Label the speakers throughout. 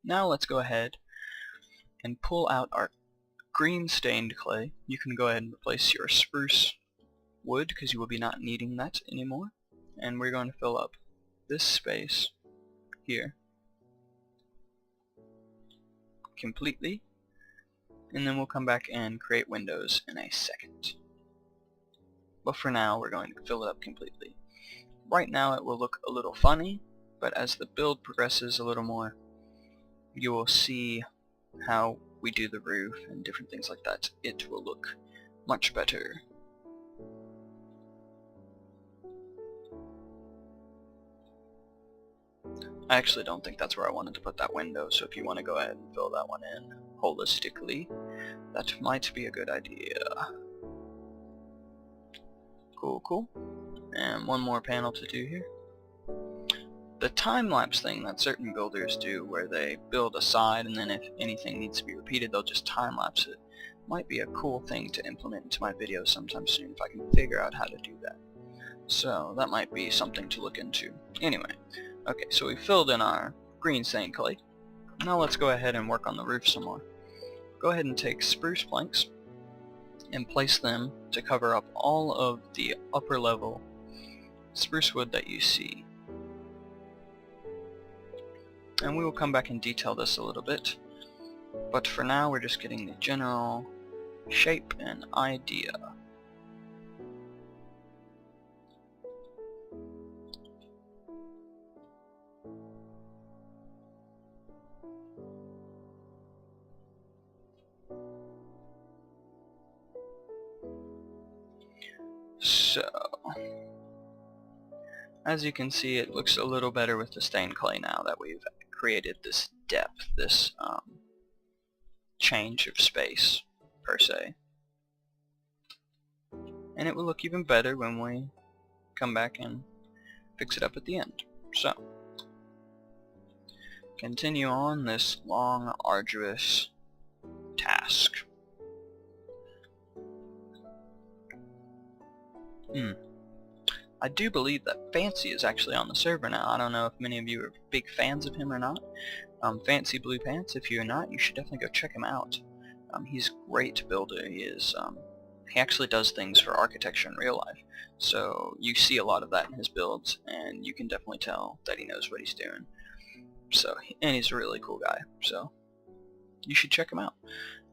Speaker 1: Now let's go ahead and pull out our green stained clay. You can go ahead and replace your spruce wood because you will be not needing that anymore. And we're going to fill up this space here completely, and then we'll come back and create windows in a second. But for now we're going to fill it up completely. Right now it will look a little funny, but as the build progresses a little more, you will see how we do the roof and different things like that. It will look much better. I actually don't think that's where I wanted to put that window, so if you want to go ahead and fill that one in holistically, that might be a good idea. Cool. And one more panel to do here. The time-lapse thing that certain builders do, where they build a side and then if anything needs to be repeated they'll just time-lapse it, might be a cool thing to implement into my videos sometime soon if I can figure out how to do that. So that might be something to look into. Anyway, okay, so we filled in our green stained clay. Now let's go ahead and work on the roof some more. Go ahead and take spruce planks and place them to cover up all of the upper level spruce wood that you see. And we will come back and detail this a little bit, but for now we're just getting the general shape and idea. So, as you can see, it looks a little better with the stained clay now that we've created this depth, this change of space, per se. And it will look even better when we come back and fix it up at the end. So, continue on this long, arduous task. I do believe that Fancy is actually on the server now. I don't know if many of you are big fans of him or not. Fancy Blue Pants, if you're not, you should definitely go check him out. He's a great builder. He actually does things for architecture in real life. So you see a lot of that in his builds, and you can definitely tell that he knows what he's doing. So, and he's a really cool guy. So you should check him out.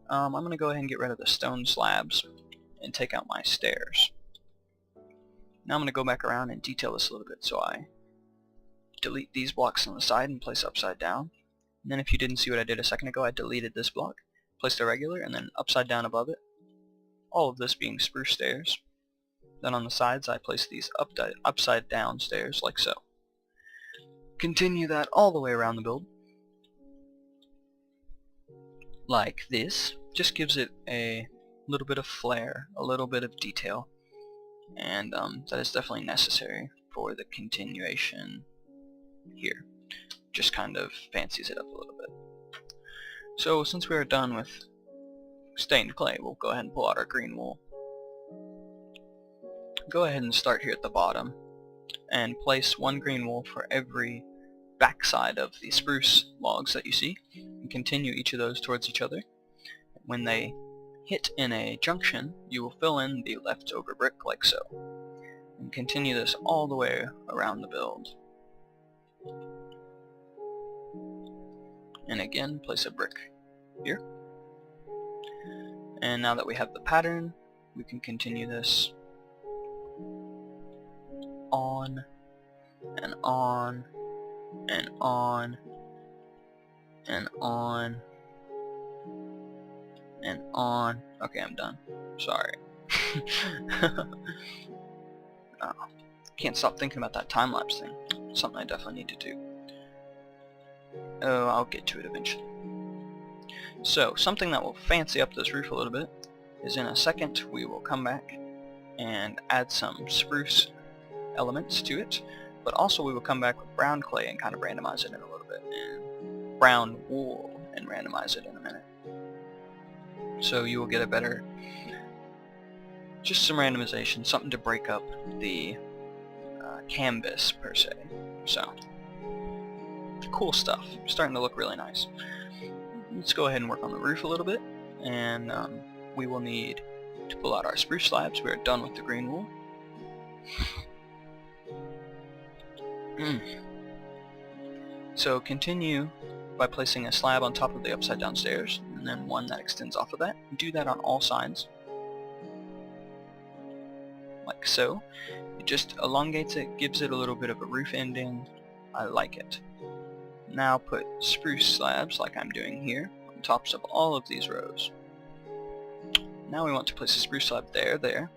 Speaker 1: I'm going to go ahead and get rid of the stone slabs and take out my stairs. Now I'm going to go back around and detail this a little bit. So I delete these blocks on the side and place upside down. And then if you didn't see what I did a second ago, I deleted this block, placed a regular, and then upside down above it. All of this being spruce stairs. Then on the sides I place these upside down stairs like so. Continue that all the way around the build. Like this. Just gives it a little bit of flair, a little bit of detail. And that is definitely necessary for the continuation here. Just kind of fancies it up a little bit. So since we are done with stained clay, we'll go ahead and pull out our green wool. Go ahead and start here at the bottom and place one green wool for every backside of the spruce logs that you see, and continue each of those towards each other. When they hit in a junction, you will fill in the leftover brick like so, and continue this all the way around the build. And again, place a brick here. And now that we have the pattern, we can continue this on and on and on and on and on. Okay, I'm done. Sorry. Can't stop thinking about that time-lapse thing. Something I definitely need to do. Oh, I'll get to it eventually. So, something that will fancy up this roof a little bit is in a second we will come back and add some spruce elements to it, but also we will come back with brown clay and kind of randomize it in a little bit, and brown wool and randomize it in a minute. So you will get a better, just some randomization, something to break up the canvas per se. So Cool stuff. Starting to look really nice. Let's go ahead and work on the roof a little bit, and we will need to pull out our spruce slabs. We are done with the green wool. So continue by placing a slab on top of the upside down stairs, and then one that extends off of that. Do that on all sides, like so. It just elongates it, gives it a little bit of a roof ending. I like it. Now put spruce slabs, like I'm doing here, on tops of all of these rows. Now we want to place a spruce slab there, there.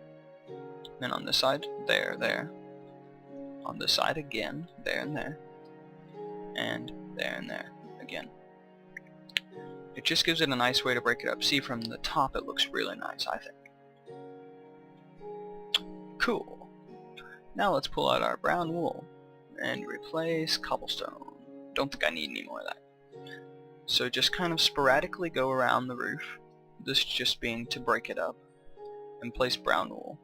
Speaker 1: Then on this side, there, there. On this side again, there and there. And there and there again. It just gives it a nice way to break it up. See, from the top it looks really nice, I think. Cool. Now let's pull out our brown wool and replace cobblestone. Don't think I need any more of that. So just kind of sporadically go around the roof, this just being to break it up, and place brown wool.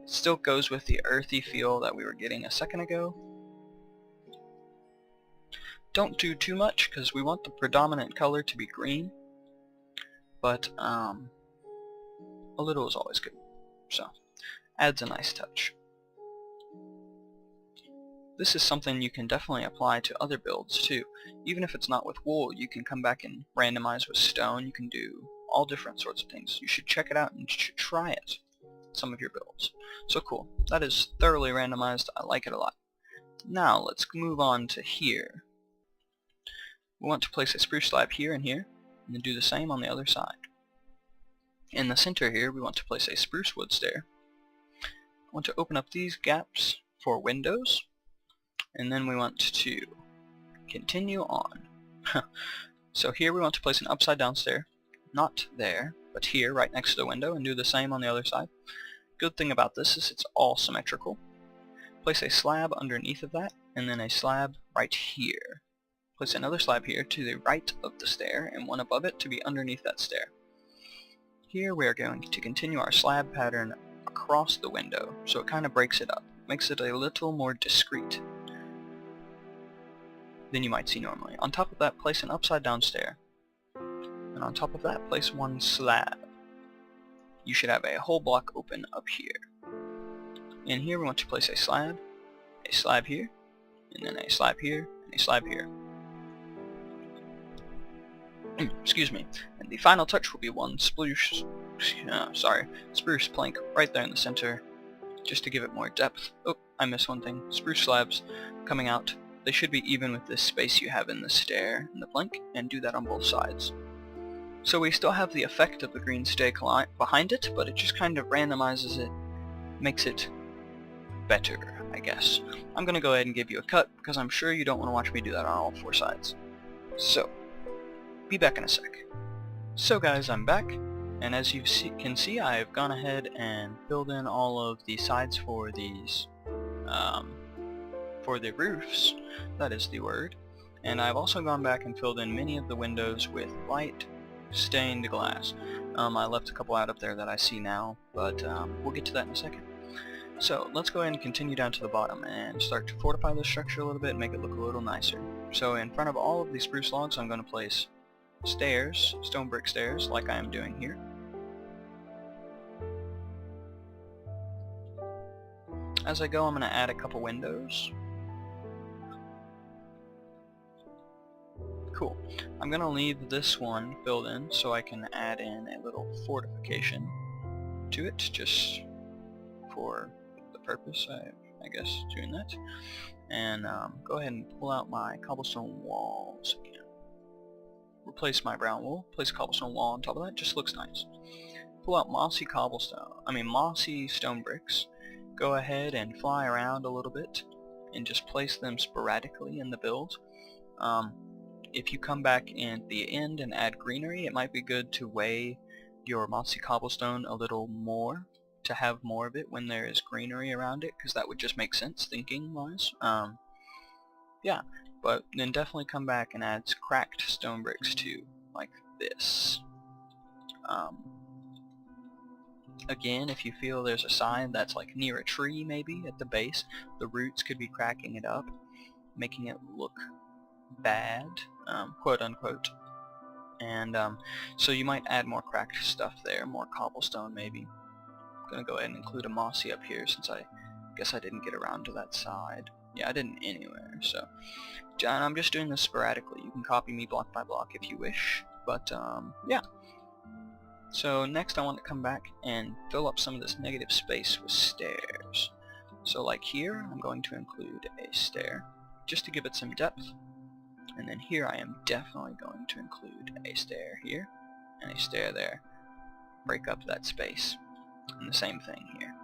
Speaker 1: It still goes with the earthy feel that we were getting a second ago. Don't do too much because we want the predominant color to be green, but a little is always good, so adds a nice touch. This is something you can definitely apply to other builds too. Even if it's not with wool, you can come back and randomize with stone. You can do all different sorts of things. You should check it out and you should try it, some of your builds. So cool. That is thoroughly randomized. I like it a lot. Now let's move on to here. We want to place a spruce slab here and here, and then do the same on the other side. In the center here, we want to place a spruce wood stair. I want to open up these gaps for windows, and then we want to continue on. So here we want to place an upside down stair, not there, but here right next to the window, and do the same on the other side. Good thing about this is it's all symmetrical. Place a slab underneath of that, and then a slab right here. Place another slab here to the right of the stair, and one above it to be underneath that stair. Here we are going to continue our slab pattern across the window, so it kind of breaks it up, makes it a little more discreet than you might see normally. On top of that, place an upside down stair, and on top of that, place one slab. You should have a whole block open up here. In here we want to place a slab here, and then a slab here, and a slab here. Excuse me. And the final touch will be one spruce plank right there in the center, just to give it more depth. Oh, I missed one thing. Spruce slabs coming out. They should be even with this space you have in the stair and the plank, and do that on both sides. So we still have the effect of the green stake behind it, but it just kind of randomizes it, makes it better, I guess. I'm going to go ahead and give you a cut, because I'm sure you don't want to watch me do that on all four sides. So, be back in a sec. So guys, I'm back, and as you can see, I've gone ahead and filled in all of the sides for these, for the roofs, that is the word, and I've also gone back and filled in many of the windows with light stained glass. I left a couple out up there that I see now, but we'll get to that in a second. So let's go ahead and continue down to the bottom and start to fortify the structure a little bit and make it look a little nicer. So in front of all of these spruce logs, I'm going to place stairs, stone brick stairs, like I am doing here. As I go, I'm going to add a couple windows. Cool. I'm going to leave this one filled in so I can add in a little fortification to it, just for the purpose, I guess, doing that. And go ahead and pull out my cobblestone walls again. Replace my brown wool, place a cobblestone wall on top of that, just looks nice. Pull out mossy stone bricks. Go ahead and fly around a little bit and just place them sporadically in the build. If you come back in the end and add greenery, it might be good to weigh your mossy cobblestone a little more, to have more of it when there is greenery around it, because that would just make sense thinking wise. Yeah, but then definitely come back and add cracked stone bricks too, like this. Again, if you feel there's a side that's like near a tree maybe at the base, the roots could be cracking it up, making it look bad, quote unquote. And so you might add more cracked stuff there, more cobblestone maybe. I'm gonna go ahead and include a mossy up here since I guess I didn't get around to that side. Yeah, I didn't anywhere, so and I'm just doing this sporadically. You can copy me block by block if you wish, but yeah. So next I want to come back and fill up some of this negative space with stairs. So like here, I'm going to include a stair, just to give it some depth. And then here I am definitely going to include a stair here, and a stair there. Break up that space. And the same thing here.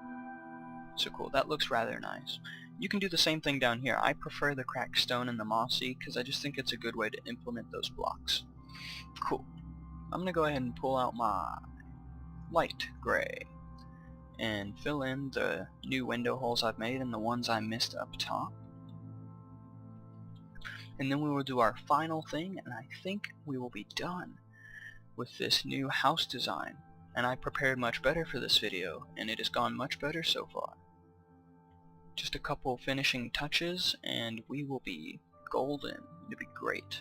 Speaker 1: So cool, that looks rather nice. You can do the same thing down here. I prefer the cracked stone and the mossy, because I just think it's a good way to implement those blocks. Cool. I'm going to go ahead and pull out my light gray and fill in the new window holes I've made and the ones I missed up top. And then we will do our final thing, and I think we will be done with this new house design. And I prepared much better for this video, and it has gone much better so far. Just a couple finishing touches, and we will be golden. It'll be great.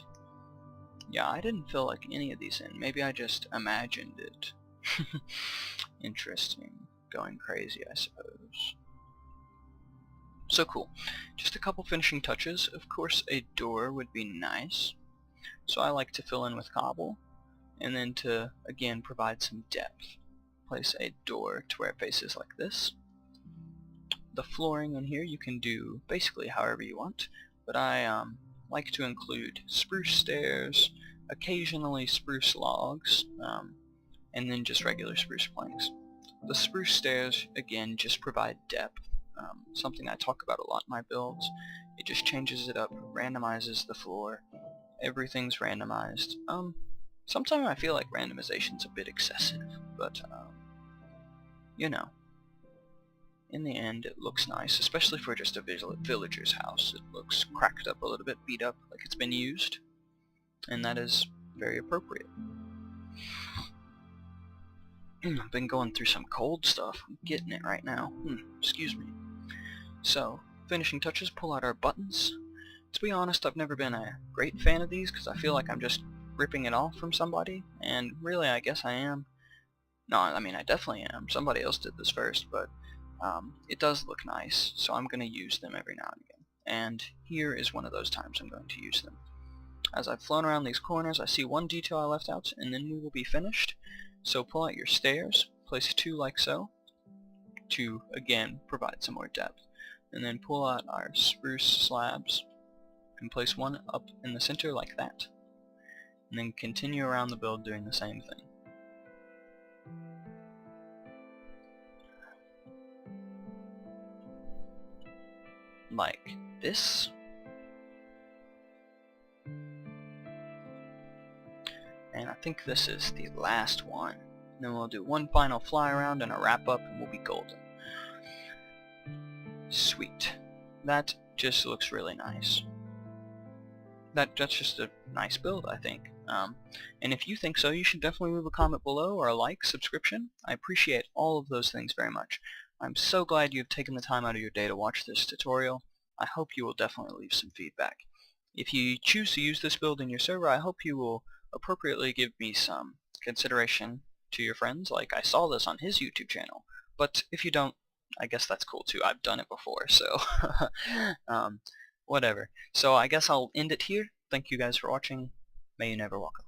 Speaker 1: Yeah, I didn't feel like any of these in. Maybe I just imagined it. Interesting. Going crazy, I suppose. So cool. Just a couple finishing touches. Of course, a door would be nice. So I like to fill in with cobble. And then to, again, provide some depth. Place a door to where it faces like this. The flooring in here you can do basically however you want. But I like to include spruce stairs, occasionally spruce logs, and then just regular spruce planks. The spruce stairs, again, just provide depth. Something I talk about a lot in my builds. It just changes it up, randomizes the floor. Everything's randomized. Sometimes I feel like randomization's a bit excessive, but you know, in the end it looks nice, especially for just a villager's house. It looks cracked up a little bit, beat up, like it's been used, and that is very appropriate. I've been going through some cold stuff. I'm getting it right now. Excuse me. So, finishing touches, pull out our buttons. To be honest, I've never been a great fan of these because I feel like I'm just ripping it off from somebody, and really I guess I am. No, I mean I definitely am. Somebody else did this first, but it does look nice, so I'm going to use them every now and again. And here is one of those times I'm going to use them. As I've flown around these corners, I see one detail I left out, and then we will be finished. So pull out your stairs, place 2 like so, to again provide some more depth. And then pull out our spruce slabs, and place 1 up in the center like that. And then continue around the build doing the same thing. Like this. And I think this is the last one. And then we'll do one final fly around and a wrap up, and we'll be golden. Sweet. That just looks really nice. That's just a nice build, I think. And if you think so, you should definitely leave a comment below or a like, subscription. I appreciate all of those things very much. I'm so glad you've taken the time out of your day to watch this tutorial. I hope you will definitely leave some feedback. If you choose to use this build in your server, I hope you will appropriately give me some consideration to your friends, like I saw this on his YouTube channel. But if you don't, I guess that's cool too. I've done it before, so whatever. So I guess I'll end it here. Thank you guys for watching. May you never walk alone.